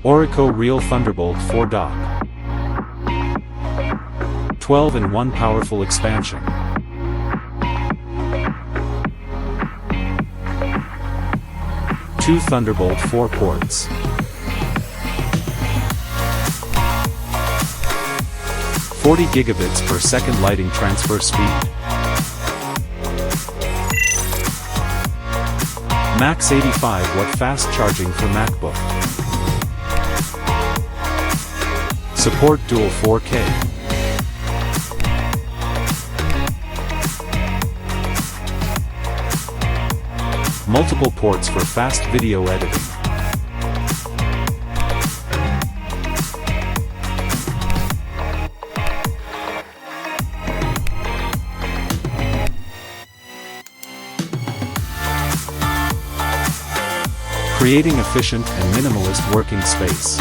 ORICO Real Thunderbolt 4 dock. 12-in-1 powerful expansion. Two Thunderbolt 4 ports. 40 gigabits per second lighting transfer speed. Max 85-watt fast charging for MacBook. Support dual 4K. Multiple ports for fast video editing. Creating efficient and minimalist working space.